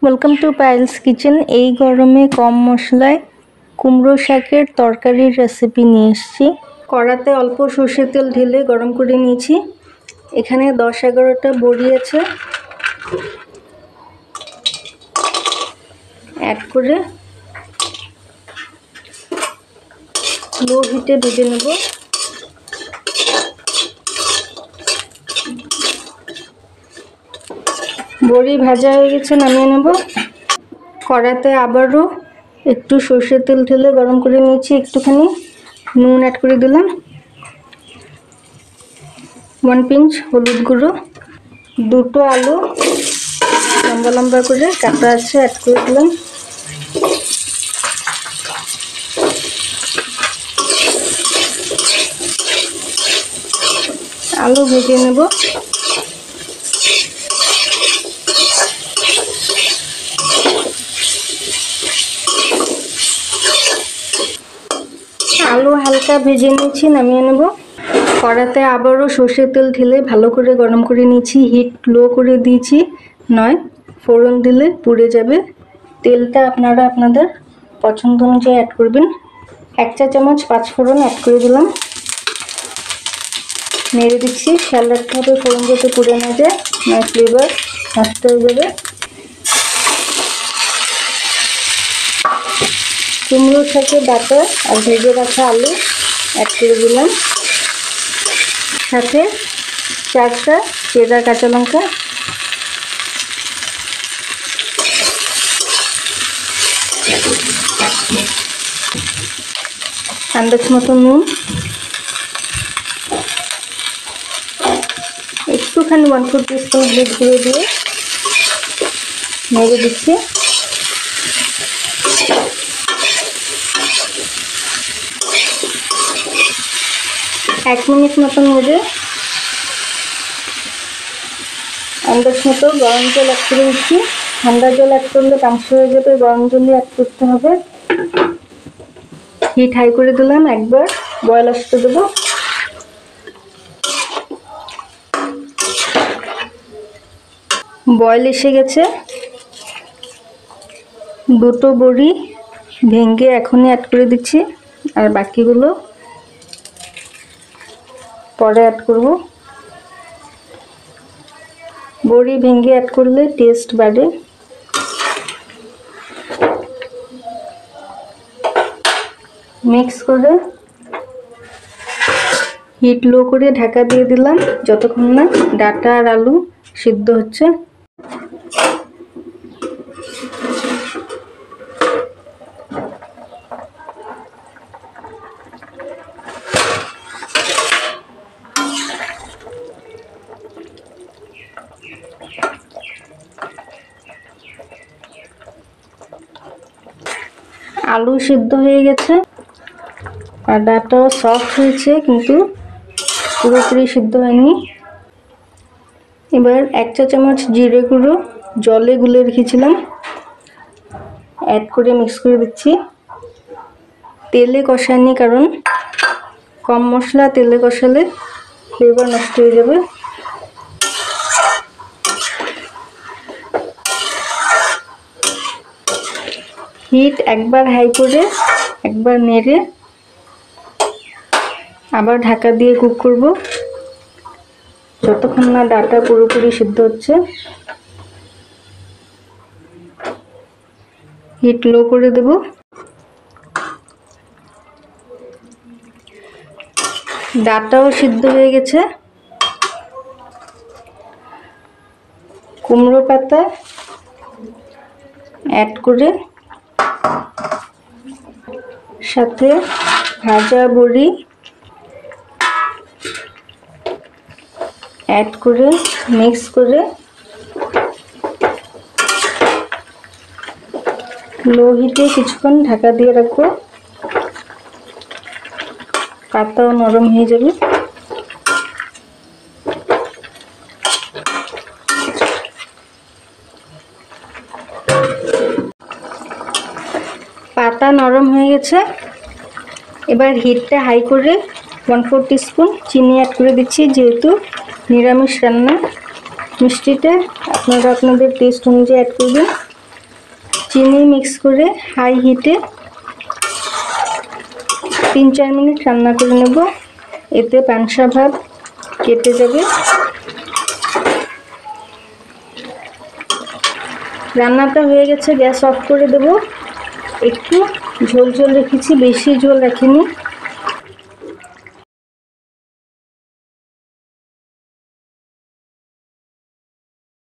Welcome to Payel's kitchen. এই গরমে কম মশলায় কুমড়ো শাকের তরকারির রেসিপি নিয়ে এসেছি। কড়াতে অল্প সর্ষের তেল ঢেলে গরম করে নিয়েছি। এখানে 10-11টা বড়ি আছে, অ্যাড করে লো হিটে ভেজে নেব। বড়ি ভাজা হয়ে গেছে, নামিয়ে নেব। কড়াতে আবারও একটু সর্ষের তেল ঢেলে গরম করে নিয়েছি। একটুখানি নুন অ্যাড করে দিলাম, 1 পিঞ্চ হলুদ গুঁড়ো, 2টো আলু লম্বা লম্বা করে কাটা আছে, অ্যাড করে দিলাম। আলু ভেজে নেব। আলু হালকা ভেজে নিয়েছি, নামিয়ে নেব। কড়াতে আবারও সর্ষের তেল ঢেলে ভালো করে গরম করে নিয়েছি। হিট লো করে দিয়েছি, নয় ফোড়ন দিলে পুড়ে যাবে। তেলটা আপনারা আপনাদের পছন্দ অনুযায়ী অ্যাড করবেন। 1 চা চামচ 5 ফোড়ন অ্যাড করে দিলাম, নেড়ে দিচ্ছি। খেয়াল রাখতে হবে ফোড়ন যাতে পুড়ে না যায়, নয় ফ্লেভার নষ্ট হয়ে যাবে। কুমড়ো শাকের ডাঁটা আর ভেজে রাখা আলু অ্যাড করে দিলাম, সাথে 4টা চেরা কাঁচা লঙ্কা, আন্দাজ মতো নুন, একটুখানি 1/4 টিস্পুন হলুদ গুঁড়ো দিয়ে নেড়ে দিচ্ছি। এক মিনিট মতন নেড়ে আন্দাজ মতো গরম জল অ্যাড করে দিচ্ছি। ঠান্ডা জল অ্যাড করলে পাংশ হয়ে যাবে, গরম জলই অ্যাড করতে হবে। হিট হাই করে দিলাম, একবার বয়েল আসতে দেবো। বয়েল এসে গেছে। 2টো বড়ি ভেঙে এখনই অ্যাড করে দিচ্ছি, আর বাকিগুলো পরে অ্যাড করব। বড়ি ভেঙে অ্যাড করলে টেস্ট বাড়ে। মিক্স করে হিট লো করে ঢাকা দিয়ে দিলাম যতক্ষণ না ডাঁটা আর আলু সিদ্ধ হচ্ছে। আলু সিদ্ধ হয়ে গেছে আর ডাঁটাও সফট হয়েছে, কিন্তু পুরোপুরি সিদ্ধ হয়নি। এবার 1 চা চামচ জিরে গুঁড়ো জলে গুলে রেখেছিলাম, অ্যাড করে মিক্স করে দিচ্ছি। তেলে কষায়নি, কারণ কম মশলা তেলে কষালে ফ্লেভার নষ্ট হয়ে যাবে। হিট একবার হাই করে একবার নেড়ে আবার ঢাকা দিয়ে কুক করব যতক্ষণ না ডাঁটা পুরোপুরি সিদ্ধ হচ্ছে। হিট লো করে দেব। ডাঁটাও সিদ্ধ হয়ে গেছে। কুমড়ো পাতা অ্যাড করে সাথে ভাজা বড়ি অ্যাড করে মিক্স করে লো হিটে কিছুক্ষণ ঢাকা দিয়ে রাখবো। পাতাও নরম হয়ে যাবে। পাতা নরম হয়ে গেছে। এবার হিটটা হাই করে 1/4 টিস্পুন চিনি অ্যাড করে দিচ্ছি। যেহেতু নিরামিষ রান্না, মিষ্টিটা আপনারা আপনাদের টেস্ট অনুযায়ী অ্যাড করবেন। চিনি মিক্স করে হাই হিটে 3-4 মিনিট রান্না করে নেব। এতে পানসা ভাব কেটে যাবে। রান্নাটা হয়ে গেছে, গ্যাস অফ করে দেব। একটু ঝোল ঝোল রেখেছি, বেশি ঝোল রাখিনি।